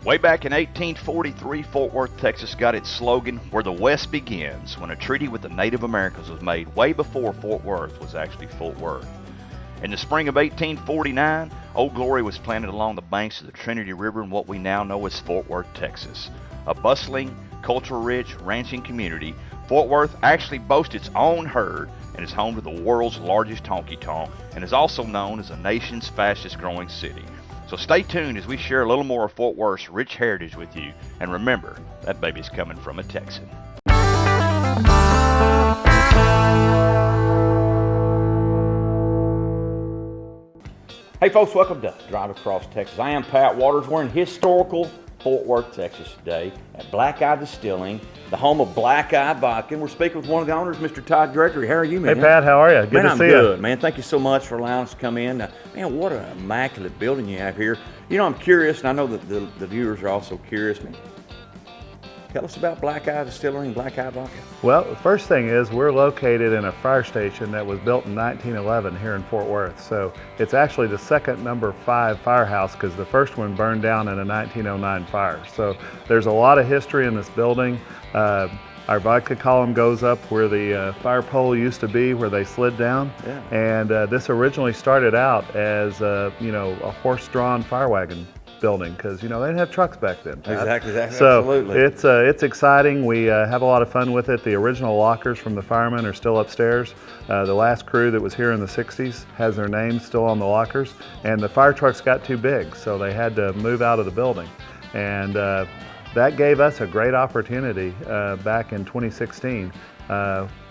Way back in 1843, Fort Worth, Texas got its slogan, "Where the West Begins," when a treaty with the Native Americans was made way before Fort Worth was actually Fort Worth. In the spring of 1849, Old Glory was planted along the banks of the Trinity River in what we now know as Fort Worth, Texas. A bustling, culture-rich ranching community, Fort Worth actually boasts its own herd and is home to the world's largest honky-tonk and is also known as the nation's fastest growing city. So stay tuned as we share a little more of Fort Worth's rich heritage with you. And remember, that baby's coming from a Texan. Hey folks, welcome to Drive Across Texas. I am Pat Waters. We're in historical Fort Worth, Texas today at Black Eye Distilling, the home of Black Eye Vodka. We're speaking with one of the owners, Mr. Todd Gregory. How are you, man? Hey Pat, how are you? Good to see you. I'm good, man. Thank you so much for allowing us to come in. Man, what an immaculate building you have here. You know, I'm curious, and I know that the viewers are also curious. Man, tell us about Black Eye Distillery and Black Eye Vodka. Well, the first thing is we're located in a fire station that was built in 1911 here in Fort Worth. So it's actually the second number 5 firehouse because the first one burned down in a 1909 fire. So there's a lot of history in this building. Our vodka column goes up where the fire pole used to be, where they slid down. Yeah. And this originally started out as a horse-drawn fire wagon building because they didn't have trucks back then. Exactly. So Absolutely. it's exciting. We have a lot of fun with it. The original lockers from the firemen are still upstairs. The last crew that was here in the 60s has their names still on the lockers, and the fire trucks got too big, so they had to move out of the building. And that gave us a great opportunity back in 2016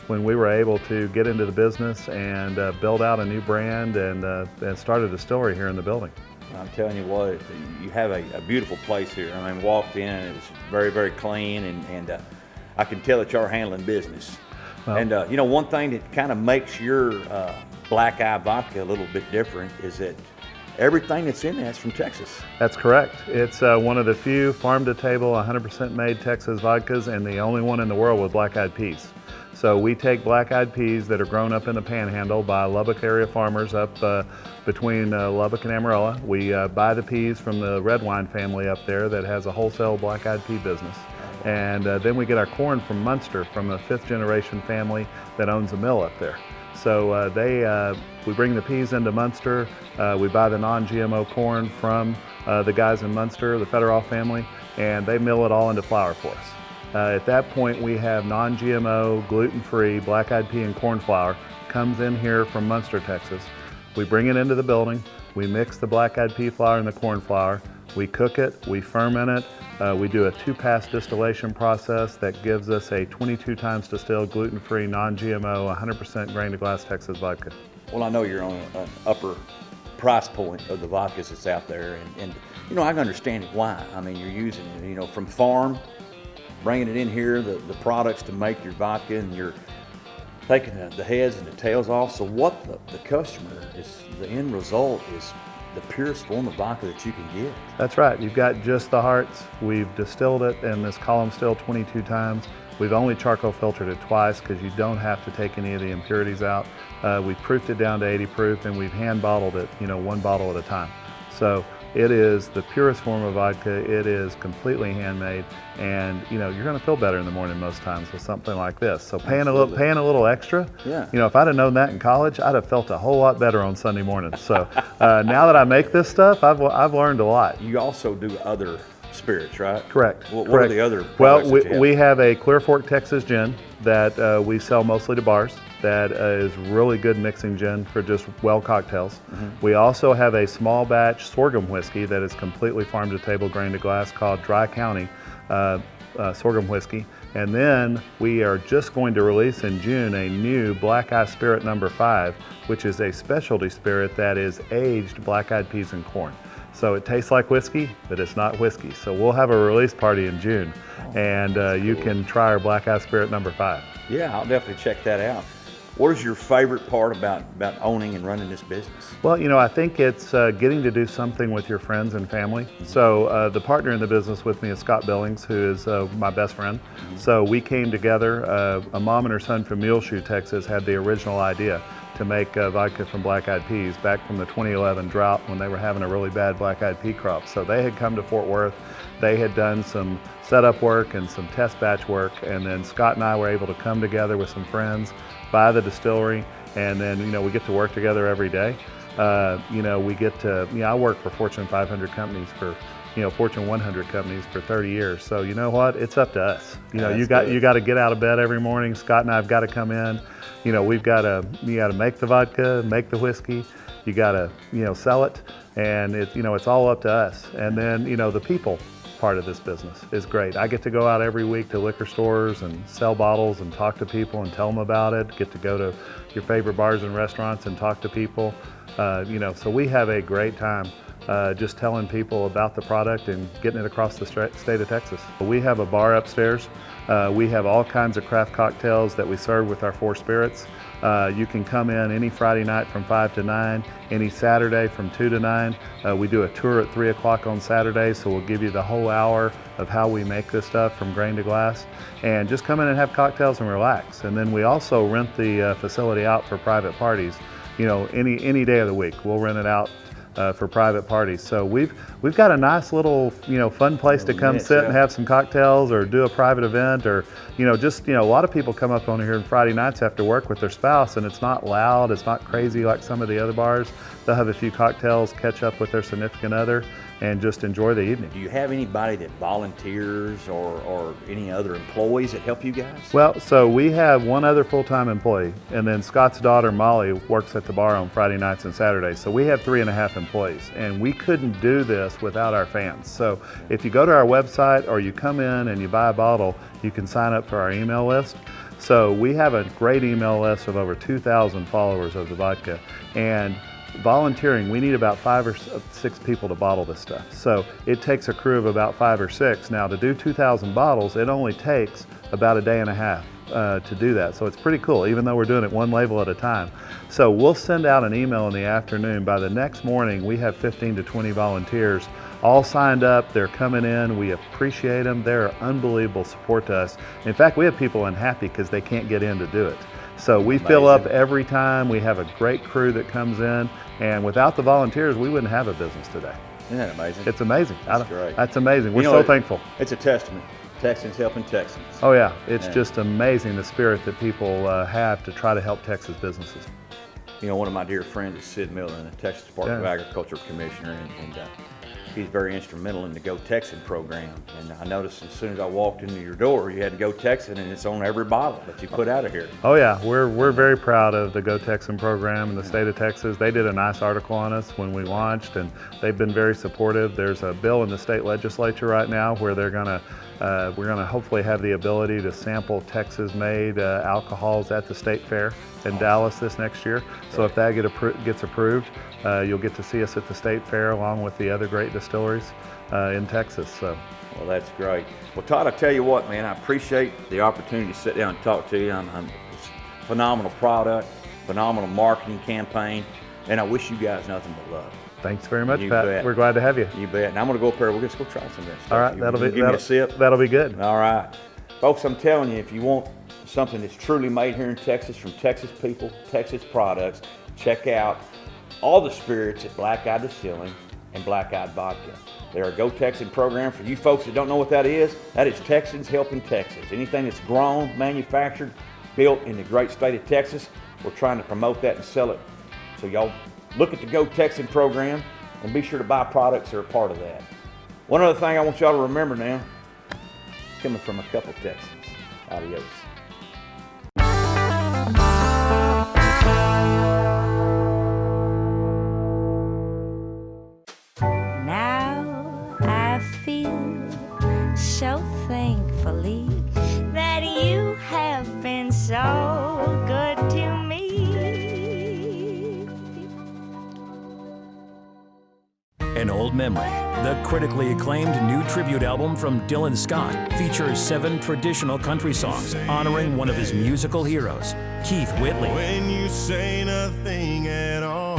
when we were able to get into the business and build out a new brand and start a distillery here in the building. I'm telling you what, you have a beautiful place here. I mean, walked in and it was very, very clean, and I can tell that you're handling business. Well, And one thing that kind of makes your Black Eye Vodka a little bit different is that everything that's in that's from Texas. That's correct. It's one of the few farm-to-table, 100% made Texas vodkas, and the only one in the world with black-eyed peas. So we take black-eyed peas that are grown up in the Panhandle by Lubbock area farmers up between Lubbock and Amarillo. We buy the peas from the red wine family up there that has a wholesale black-eyed pea business. And then we get our corn from Munster, from a 5th-generation family that owns a mill up there. So we bring the peas into Munster. We buy the non-GMO corn from the guys in Munster, the Federal family, and they mill it all into flour for us. At that point, we have non-GMO, gluten-free, black-eyed pea and corn flour. Comes in here from Munster, Texas. We bring it into the building. We mix the black-eyed pea flour and the corn flour. We cook it, we ferment it. We do a 2-pass distillation process that gives us a 22 times distilled, gluten-free, non-GMO, 100% grain-to-glass Texas vodka. Well, I know you're on an upper price point of the vodkas that's out there, and I can understand why. I mean, you're using it, from farm, bringing it in here, the products to make your vodka, and you're taking the heads and the tails off. So what the customer is, the end result is the purest form of vodka that you can get. That's right. You've got just the hearts. We've distilled it in this column still 22 times. We've only charcoal filtered it twice because you don't have to take any of the impurities out. We've proofed it down to 80 proof, and we've hand bottled it, 1 bottle at a time. So it is the purest form of vodka. It is completely handmade, and you're going to feel better in the morning most times with something like this. So paying a little extra. Yeah. If I'd have known that in college, I'd have felt a whole lot better on Sunday mornings. So now that I make this stuff, I've learned a lot. You also do other spirits, right? Correct. What Correct. are the other Well, products that you have? we have a Clear Fork, Texas gin that we sell mostly to bars. That is really good mixing gin for just well cocktails. Mm-hmm. We also have a small batch sorghum whiskey that is completely farm to table, grain to glass, called Dry County sorghum whiskey. And then we are just going to release in June a new Black Eye Spirit No. 5, which is a specialty spirit that is aged black-eyed peas and corn. So it tastes like whiskey, but it's not whiskey. So we'll have a release party in June, and you can try our Black Eye Spirit No. 5. Yeah, I'll definitely check that out. What is your favorite part about owning and running this business? Well, I think it's getting to do something with your friends and family. So the partner in the business with me is Scott Billings, who is my best friend. So we came together. A mom and her son from Muleshoe, Texas, had the original idea to make vodka from black-eyed peas back from the 2011 drought when they were having a really bad black-eyed pea crop. So they had come to Fort Worth. They had done some setup work and some test batch work, and then Scott and I were able to come together with some friends, buy the distillery, and then we get to work together every day. We get to, I work for Fortune 500 companies for, Fortune 100 companies for 30 years. So you know what? It's up to us. You got to get out of bed every morning. Scott and I have got to come in. You got to make the vodka, make the whiskey. You got to, sell it, and it's all up to us. And then, the people part of this business is great. I get to go out every week to liquor stores and sell bottles and talk to people and tell them about it. Get to go to your favorite bars and restaurants and talk to people. So we have a great time just telling people about the product and getting it across the state of Texas. We have a bar upstairs. We have all kinds of craft cocktails that we serve with our 4 spirits. You can come in any Friday night from 5 to 9, any Saturday from 2 to 9. We do a tour at 3 o'clock on Saturday, so we'll give you the whole hour of how we make this stuff from grain to glass. And just come in and have cocktails and relax. And then we also rent the facility out for private parties. Any day of the week, we'll rent it out for private parties. So we've got a nice little fun place to come sit and have some cocktails or do a private event, or a lot of people come up on here on Friday nights after work with their spouse, and it's not loud, it's not crazy like some of the other bars. They'll have a few cocktails, catch up with their significant other, and just enjoy the evening. Do you have anybody that volunteers or any other employees that help you guys? Well, so we have one other full-time employee, and then Scott's daughter Molly works at the bar on Friday nights and Saturdays. So we have 3.5 employees, and we couldn't do this without our fans. So if you go to our website or you come in and you buy a bottle, you can sign up for our email list. So we have a great email list of over 2,000 followers of the vodka, and volunteering, we need about 5 or 6 people to bottle this stuff. So it takes a crew of about 5 or 6. Now to do 2,000 bottles, it only takes about a day and a half to do that. So it's pretty cool, even though we're doing it one label at a time. So we'll send out an email in the afternoon. By the next morning, we have 15 to 20 volunteers all signed up. They're coming in. We appreciate them. They're unbelievable support to us. In fact, we have people unhappy because they can't get in to do it. So we fill up every time. We have a great crew that comes in, and without the volunteers, we wouldn't have a business today. Isn't that amazing? It's amazing. That's great. That's amazing. We're so thankful. It's a testament. Texans helping Texans. Oh yeah, it's just amazing the spirit that people have to try to help Texas businesses. One of my dear friends is Sid Miller, the Texas Department of Agriculture Commissioner, and he's very instrumental in the Go Texan program. And I noticed as soon as I walked into your door, you had Go Texan, and it's on every bottle that you put out of here. Oh yeah, we're very proud of the Go Texan program in the state of Texas. They did a nice article on us when we launched, and they've been very supportive. There's a bill in the state legislature right now where we're gonna hopefully have the ability to sample Texas-made alcohols at the state fair in Dallas this next year. So if that gets approved, you'll get to see us at the state fair along with the other great distilleries in Texas. So. Well, that's great. Well, Todd, I tell you what, man, I appreciate the opportunity to sit down and talk to you. It's a phenomenal product, phenomenal marketing campaign, and I wish you guys nothing but love. Thanks very much, You Pat. bet. We're glad to have you. You bet. And I'm going to go up there. We're just going to try some of that stuff. All right, Give me a sip. That'll be good. All right. Folks, I'm telling you, if you want something that's truly made here in Texas from Texas people, Texas products, check out all the spirits at Black Eyed Distilling and Black Eyed Vodka. They're a Go Texan program. For you folks that don't know what that is Texans helping Texas. Anything that's grown, manufactured, built in the great state of Texas, we're trying to promote that and sell it. So y'all look at the Go Texan program and be sure to buy products that are a part of that. One other thing I want y'all to remember now, coming from a couple Texans. Adios. Now I feel so thankfully that you have been so good to me. An Old Memory, the critically acclaimed new tribute album from Dylan Scott, features 7 traditional country songs honoring one of his musical heroes, Keith Whitley. When you say nothing at all,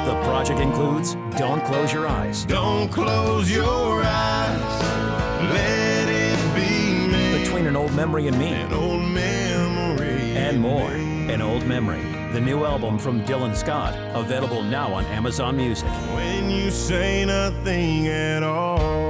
The project includes Don't Close Your Eyes, don't close your eyes, let it be me. Between an Old Memory and Me, An old memory and more. An Old Memory, the new album from Dylan Scott, available now on Amazon Music. When you say nothing at all.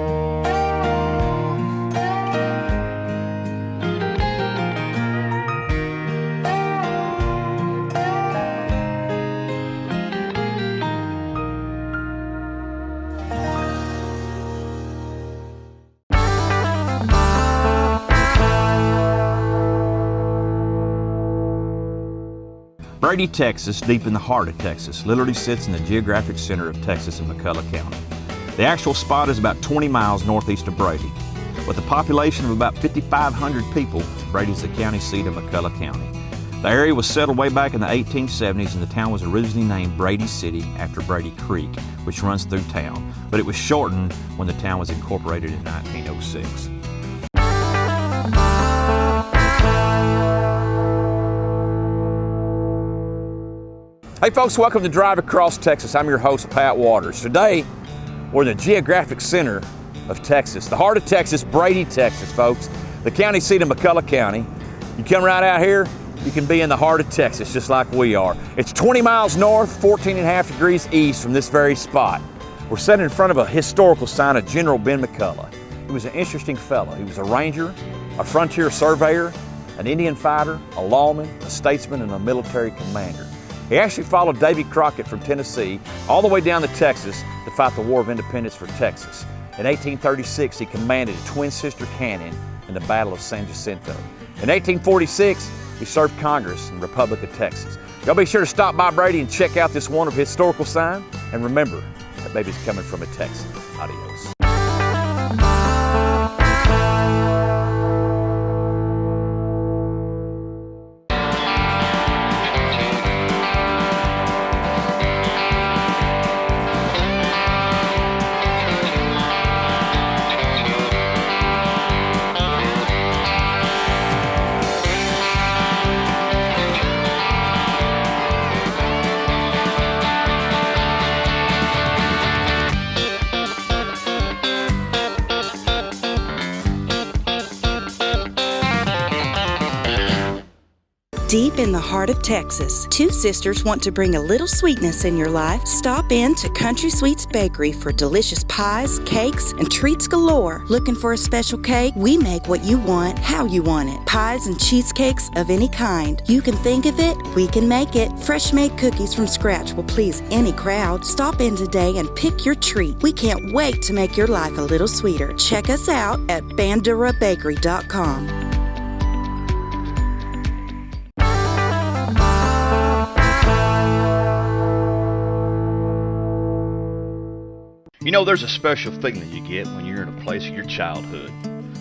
Brady, Texas, deep in the heart of Texas, literally sits in the geographic center of Texas in McCullough County. The actual spot is about 20 miles northeast of Brady. With a population of about 5,500 people, Brady is the county seat of McCullough County. The area was settled way back in the 1870s, and the town was originally named Brady City after Brady Creek, which runs through town, but it was shortened when the town was incorporated in 1906. Hey folks, welcome to Drive Across Texas. I'm your host, Pat Waters. Today, we're in the geographic center of Texas, the heart of Texas, Brady, Texas, folks. The county seat of McCullough County. You come right out here, you can be in the heart of Texas, just like we are. It's 20 miles north, 14.5 degrees east from this very spot. We're sitting in front of a historical sign of General Ben McCullough. He was an interesting fellow. He was a ranger, a frontier surveyor, an Indian fighter, a lawman, a statesman, and a military commander. He actually followed Davy Crockett from Tennessee all the way down to Texas to fight the War of Independence for Texas. In 1836, he commanded Twin Sister Canyon in the Battle of San Jacinto. In 1846, he served Congress in the Republic of Texas. Y'all be sure to stop by Brady and check out this wonderful historical sign. And remember, that baby's coming from a Texan. Adios. Deep in the heart of Texas, two sisters want to bring a little sweetness in your life. Stop in to Country Sweets Bakery for delicious pies, cakes, and treats galore. Looking for a special cake? We make what you want, how you want it. Pies and cheesecakes of any kind. You can think of it, we can make it. Fresh-made cookies from scratch will please any crowd. Stop in today and pick your treat. We can't wait to make your life a little sweeter. Check us out at bandurabakery.com. You know, there's a special feeling you get when you're in a place of your childhood.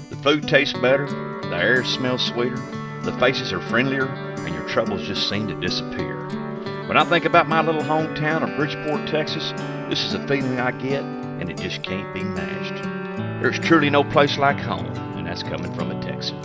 The food tastes better, the air smells sweeter, the faces are friendlier, and your troubles just seem to disappear. When I think about my little hometown of Bridgeport, Texas, this is a feeling I get, and it just can't be matched. There's truly no place like home, and that's coming from a Texan.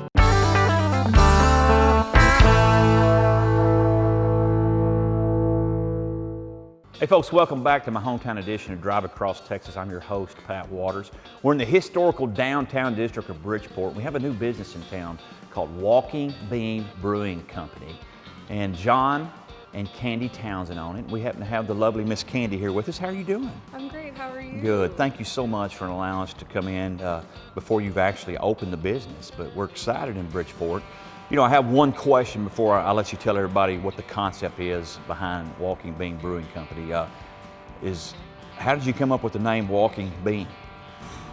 Hey folks, welcome back to my hometown edition of Drive Across Texas. I'm your host, Pat Waters. We're in the historical downtown district of Bridgeport. We have a new business in town called Walking Bean Brewing Company. And John and Candy Townsend on it. We happen to have the lovely Miss Candy here with us. How are you doing? I'm great, how are you? Good. Thank you so much for allowing us to come in before you've actually opened the business. But we're excited in Bridgeport. You know, I have one question before I let you tell everybody what the concept is behind Walking Bean Brewing Company. How did you come up with the name Walking Bean?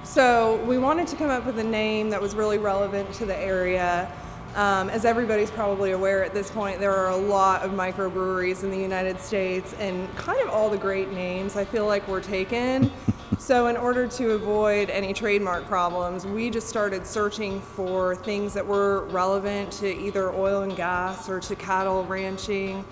So we wanted to come up with a name that was really relevant to the area. As everybody's probably aware at this point, there are a lot of microbreweries in the United States, and kind of all the great names I feel like were taken. So in order to avoid any trademark problems, we just started searching for things that were relevant to either oil and gas or to cattle ranching,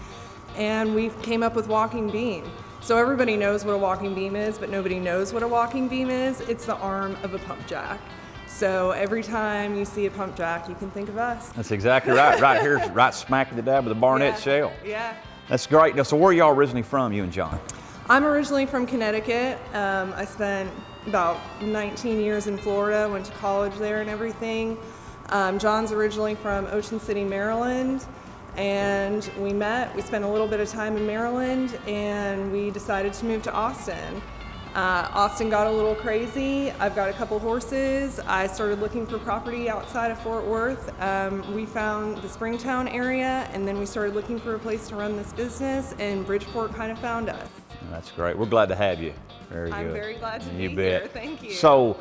and we came up with Walking Bean. So everybody knows what a walking beam is, but nobody knows what a walking beam is. It's the arm of a pump jack. So every time you see a pump jack, you can think of us. That's exactly right. Right here, right smack in the dab of the Barnett Shale. Yeah. That's great. Now, so where are y'all originally from, you and John? I'm originally from Connecticut. I spent about 19 years in Florida, went to college there and everything. John's originally from Ocean City, Maryland. and we met. We spent a little bit of time in Maryland, and we decided to move to Austin. Austin got a little crazy. I've got a couple horses. I started looking for property outside of Fort Worth. We found the Springtown area, and then we started looking for a place to run this business, and Bridgeport kind of found us. That's great. We're glad to have you. Very good. I'm very glad to You be bet. here. Thank you. So,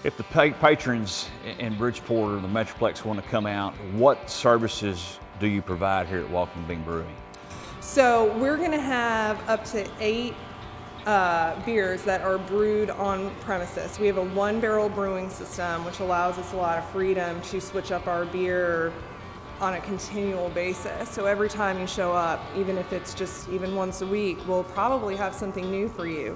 if the patrons in Bridgeport or the Metroplex want to come out, what services do you provide here at Walking Bean Brewing? So we're going to have up to 8 beers that are brewed on premises. We have a 1-barrel brewing system, which allows us a lot of freedom to switch up our beer on a continual basis. So every time you show up, even if it's just even once a week, we'll probably have something new for you.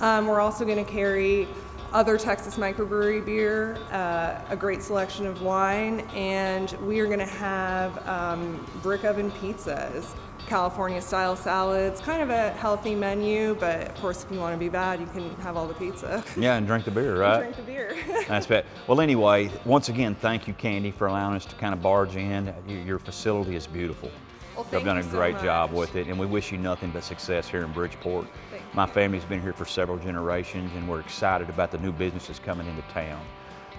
We're also going to carry other Texas microbrewery beer, a great selection of wine, and we are going to have brick oven pizzas, California style salads, kind of a healthy menu, but of course if you want to be bad, you can have all the pizza. Yeah, and drink the beer, right? Drink the beer. That's bad. Well, anyway, once again, thank you, Candy, for allowing us to kind of barge in. Your facility is beautiful. Well, You've done a thank you so great job much. with it, and we wish you nothing but success here in Bridgeport. Thank you. My family's been here for several generations, and we're excited about the new businesses coming into town.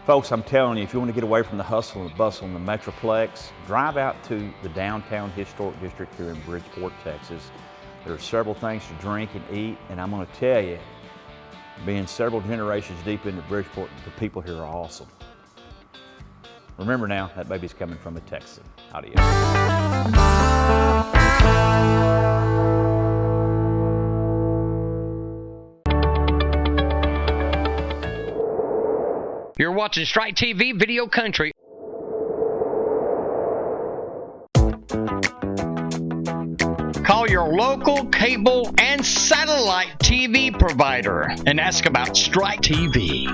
Folks, I'm telling you, if you want to get away from the hustle and bustle in the Metroplex, drive out to the downtown historic district here in Bridgeport, Texas. There are several things to drink and eat, and I'm going to tell you, being several generations deep into Bridgeport, the people here are awesome. Remember now, that baby's coming from a Texan. Adios. You're watching Strike TV Video Country. Call your local cable and satellite TV provider and ask about Strike TV.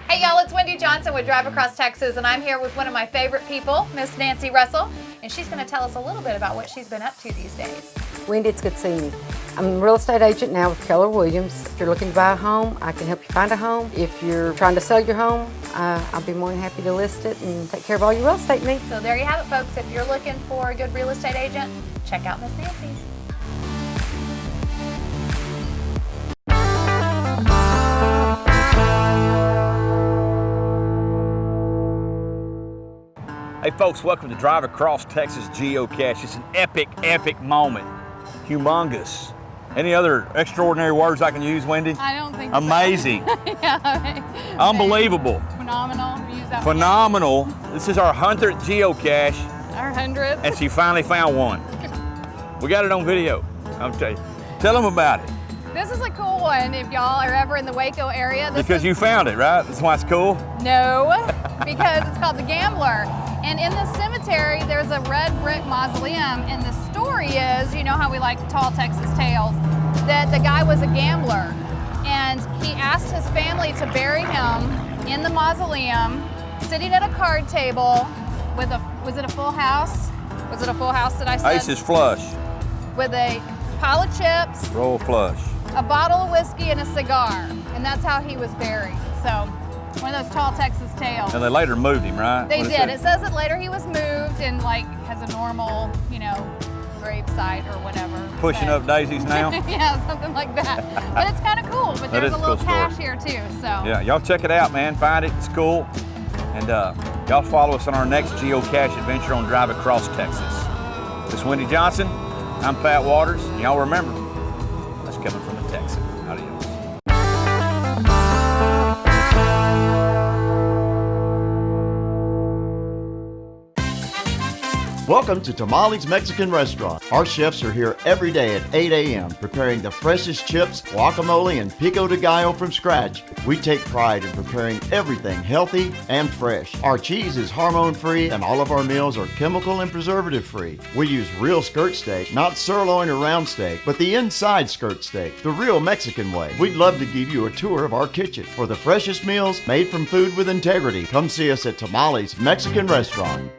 Hey y'all, it's Wendy Johnson with Drive Across Texas, and I'm here with one of my favorite people, Miss Nancy Russell, and she's going to tell us a little bit about what she's been up to these days. Wendy, it's good seeing you. I'm a real estate agent now with Keller Williams. If you're looking to buy a home, I can help you find a home. If you're trying to sell your home, I'll be more than happy to list it and take care of all your real estate needs. So there you have it, folks. If you're looking for a good real estate agent, check out Miss Nancy. Hey folks, welcome to Drive Across Texas Geocache. It's an epic, epic moment. Humongous. Any other extraordinary words I can use, Wendy? I don't think Amazing. so. Yeah. Unbelievable. Phenomenal. We use that Phenomenal. This is our 100th geocache, one. Our 100th. and she finally found one. We got it on video. I'm telling you. Tell them about it. This is a cool one if y'all are ever in the Waco area. Because you found it, right? That's why it's cool? No, because it's called the Gambler. And in the cemetery, there's a red brick mausoleum. And the story is, you know how we like tall Texas tales, that the guy was a gambler. And he asked his family to bury him in the mausoleum, sitting at a card table with a, was it a full house? Was it a full house that I said? Ace is flush. With a pile of chips, Roll flush. a bottle of whiskey, and a cigar. And that's how he was buried. So, one of those tall Texas tales. And they later moved him, right? They What did. It says that later he was moved and like has a normal, you know, grave site or whatever. Pushing But- up daisies now? Yeah, something like that. But it's kind of cool. But That there's is a a little cool cache story. here too. So Yeah, y'all check it out, man. Find it. It's cool. And y'all follow us on our next geocache adventure on Drive Across Texas. This is Wendy Johnson. I'm Pat Waters. And y'all remember, that's coming from a Texan. Adios. Welcome to Tamales Mexican Restaurant. Our chefs are here every day at 8 a.m. preparing the freshest chips, guacamole, and pico de gallo from scratch. We take pride in preparing everything healthy and fresh. Our cheese is hormone-free and all of our meals are chemical and preservative-free. We use real skirt steak, not sirloin or round steak, but the inside skirt steak, the real Mexican way. We'd love to give you a tour of our kitchen. For the freshest meals made from food with integrity, come see us at Tamales Mexican Restaurant.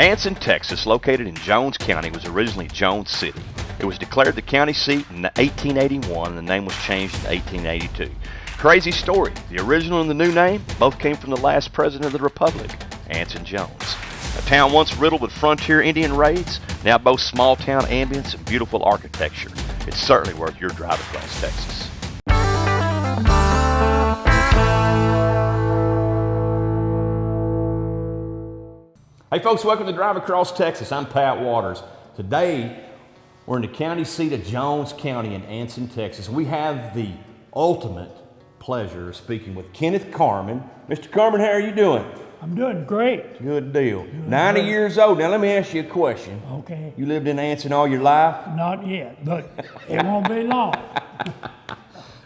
Anson, Texas, located in Jones County, was originally Jones City. It was declared the county seat in 1881 and the name was changed in 1882. Crazy story, the original and the new name both came from the last president of the republic, Anson Jones. A town once riddled with frontier Indian raids, now boasts small town ambience and beautiful architecture. It's certainly worth your drive across Texas. Hey folks, welcome to Drive Across Texas. I'm Pat Waters. Today, we're in the county seat of Jones County in Anson, Texas. We have the ultimate pleasure of speaking with Kenneth Carmen. Mr. Carmen, how are you doing? I'm doing great. Good deal. 90 years old. Now let me ask you a question. Okay. You lived in Anson all your life? Not yet, but it won't be long.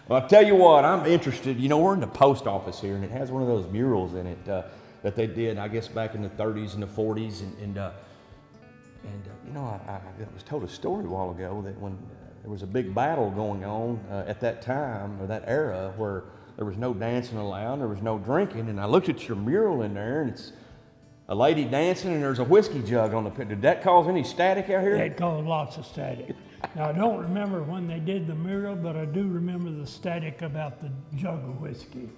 Well, I'll tell you what, I'm interested. You know, we're in the post office here, and it has one of those murals in it that they did, I guess, back in the 30s and the 40s. And you know, I was told a story a while ago that when there was a big battle going on at that time, or that era, where there was no dancing allowed, there was no drinking, and I looked at your mural in there, and it's a lady dancing, and there's a whiskey jug on the pit. Did that cause any static out here? It caused lots of static. Now, I don't remember when they did the mural, but I do remember the static about the jug of whiskey.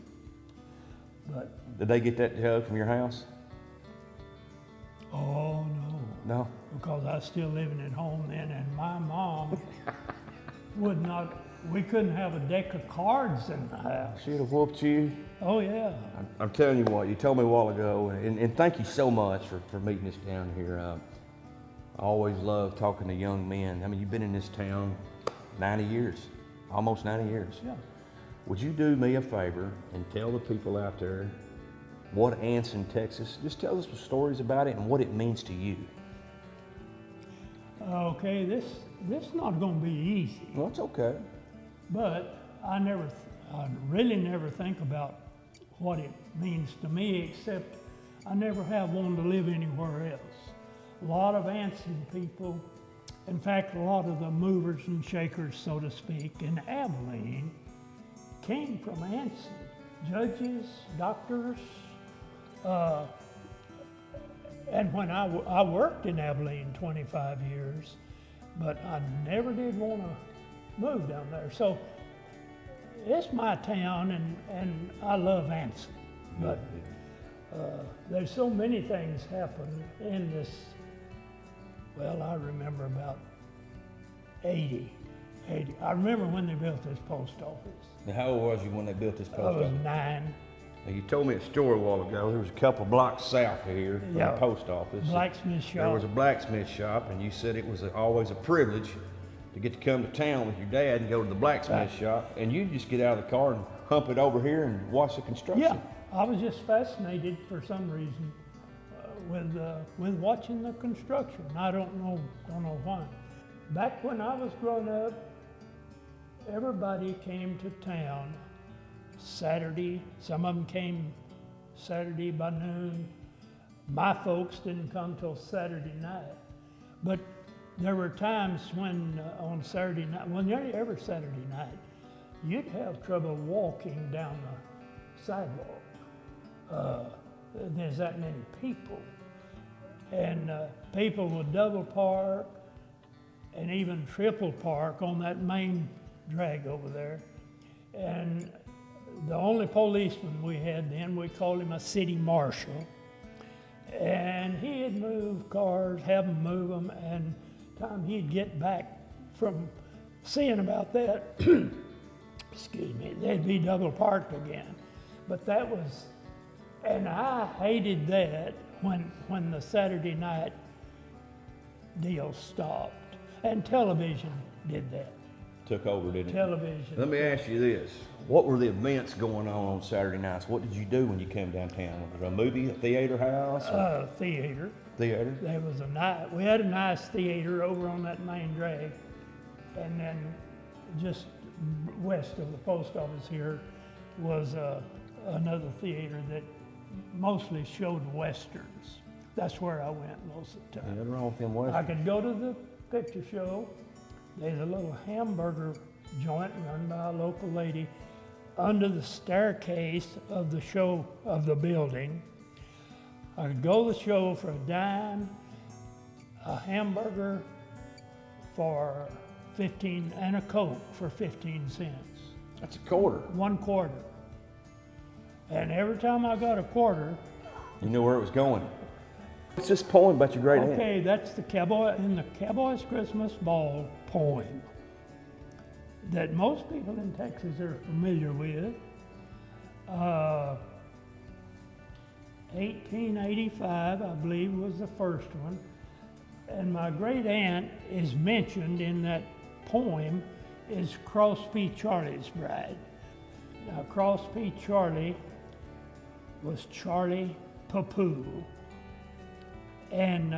But did they get that jug from your house? oh, no. No? Because I was still living at home then, and my mom would not, we couldn't have a deck of cards in the house. She'd have whooped you? Oh, yeah. I'm telling you what, you told me a while ago, and thank you so much for meeting us down here. I always love talking to young men. I mean, you've been in this town 90 years, almost 90 years. Yeah. Would you do me a favor and tell the people out there what Anson, Texas, just tell us some stories about it and what it means to you. Okay, this is not going to be easy. Well, it's okay. But I really never think about what it means to me, except I never have wanted to live anywhere else. A lot of Anson people, in fact, a lot of the movers and shakers, so to speak, in Abilene came from Anson. Judges, doctors, and when I worked in Abilene 25 years, but I never did want to move down there. So it's my town, and I love Anson. But there's so many things happen in this. Well, I remember about 80. I remember when they built this post office. Now, how old was you when they built this post office? I was 9. Now, you told me a story a while ago. There was a couple blocks south of here from the post office. Blacksmith shop. There was a blacksmith shop, and you said it was always a privilege to get to come to town with your dad and go to the blacksmith shop, and you just get out of the car and hump it over here and watch the construction. Yeah, I was just fascinated for some reason with watching the construction. I don't know why. Back when I was growing up, everybody came to town Saturday. Some of them came Saturday by noon. My folks didn't come till Saturday night. But there were times when on Saturday night, well, nearly every Saturday night, you'd have trouble walking down the sidewalk. There's that many people. And people would double park and even triple park on that main drag over there. And the only policeman we had then, we called him a city marshal. And he'd move cars, have them move them, and time he'd get back from seeing about that, excuse me, they'd be double parked again. But that was, and I hated that when the Saturday night deal stopped. And television did that. Took over, didn't it? Television. Let me ask you this. What were the events going on Saturday nights? What did you do when you came downtown? Was it a movie, a theater house? Theater. Theater? There was we had a nice theater over on that main drag. And then just west of the post office here was another theater that mostly showed westerns. That's where I went most of the time. Nothing wrong with them westerns. I could go to the picture show. There's a little hamburger joint run by a local lady under the staircase of the show of the building. I could go to the show for a dime, hamburger for 15 and a Coke for 15 cents. That's a quarter. 1 quarter. And every time I got a quarter, You knew where it was going. What's this poem about your great aunt? okay, that's the Cowboy's Christmas Ball poem that most people in Texas are familiar with. 1885, I believe, was the first one. And my great aunt is mentioned in that poem is Crosby Charlie's bride. Now, Crosby Charlie was Charlie Papoo. And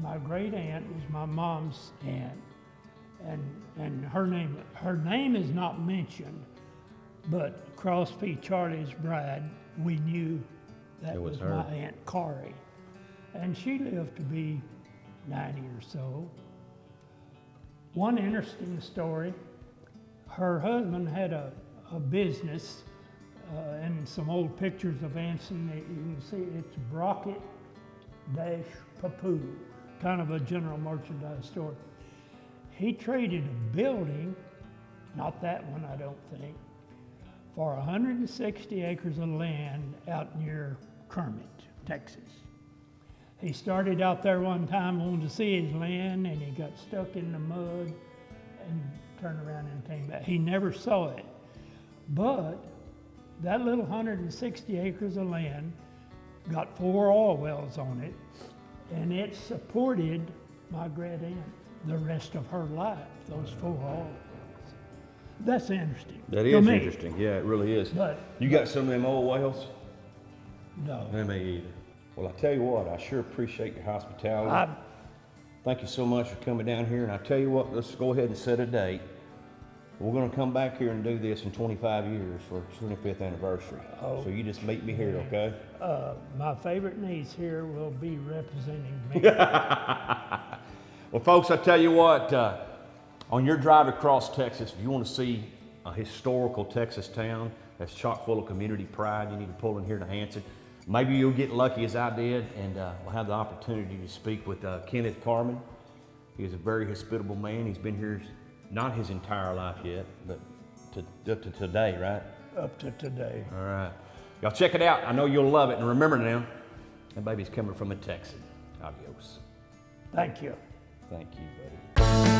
my great aunt was my mom's aunt. And her name is not mentioned, but Crosby Charlie's bride, we knew that It was was her. my Aunt Corrie. And she lived to be 90 or so. One interesting story, her husband had a business, and some old pictures of Anson, you can see it's Brockett-Papoo, kind of a general merchandise store. He traded a building, not that one I don't think, for 160 acres of land out near Kermit, Texas. He started out there one time, wanted to see his land, and he got stuck in the mud and turned around and came back. He never saw it. But that little 160 acres of land got 4 oil wells on it, and it supported my great aunt the rest of her life, those 4 oil wells. That's interesting. That to is me. interesting. Yeah, it really is. But You got some of them old wells? no. I me either. Well, I tell you what, I sure appreciate your hospitality. I- Thank you so much for coming down here. And I tell you what, let's go ahead and set a date. We're going to come back here and do this in 25 years for 25th anniversary. Oh. So you just meet me here, okay? My favorite niece here will be representing me. Well, folks, I tell you what, on your drive across Texas, if you want to see a historical Texas town that's chock full of community pride, you need to pull in here to Anson. Maybe you'll get lucky as I did, and we'll have the opportunity to speak with Kenneth Carmen. He is a very hospitable man. He's been here not his entire life yet, but up to today, right? Up to today. All right. Y'all check it out. I know you'll love it. And remember now, that baby's coming from a Texan. Adios. Thank you. Thank you, buddy.